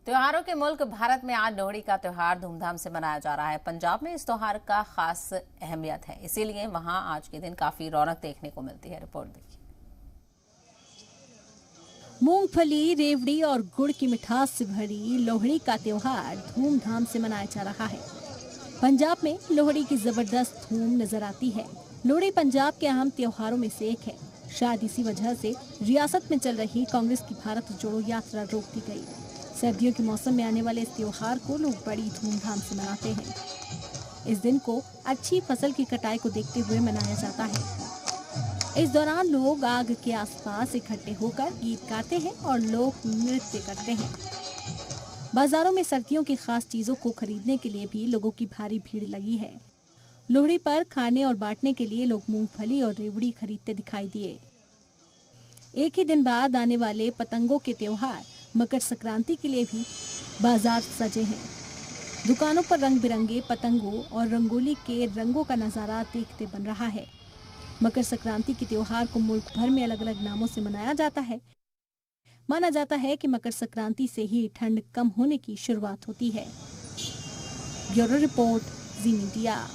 त्योहारों के मुल्क भारत में आज लोहड़ी का त्योहार धूमधाम से मनाया जा रहा है। पंजाब में इस त्योहार का खास अहमियत है, इसीलिए वहां आज के दिन काफी रौनक देखने को मिलती है। रिपोर्ट देखिए। मूंगफली, रेवड़ी और गुड़ की मिठास से भरी लोहड़ी का त्योहार धूमधाम से मनाया जा रहा है। पंजाब में लोहड़ी की जबरदस्त धूम नजर आती है। लोहड़ी पंजाब के अहम त्योहारों में से एक है। शायद इसी वजह से रियासत में चल रही कांग्रेस की भारत जोड़ो यात्रा रोक दी गई। सर्दियों के मौसम में आने वाले इस त्योहार को लोग बड़ी धूमधाम से मनाते हैं। इस दिन को अच्छी फसल की कटाई को देखते हुए मनाया जाता है। इस दौरान लोग आग के आसपास इकट्ठे होकर गीत गाते हैं और लोग नृत्य करते हैं। बाजारों में सर्दियों की खास चीजों को खरीदने के लिए भी लोगों की भारी भीड़ लगी है। लोहड़ी पर खाने और बांटने के लिए लोग मूंगफली और रेवड़ी खरीदते दिखाई दिए। एक ही दिन बाद आने वाले पतंगों के त्योहार मकर संक्रांति के लिए भी बाजार सजे हैं। दुकानों पर रंग बिरंगे पतंगों और रंगोली के रंगों का नजारा देखते बन रहा है। मकर संक्रांति के त्योहार को मुल्क भर में अलग अलग नामों से मनाया जाता है। माना जाता है कि मकर संक्रांति से ही ठंड कम होने की शुरुआत होती है। ब्यूरो रिपोर्ट, जी मीडिया।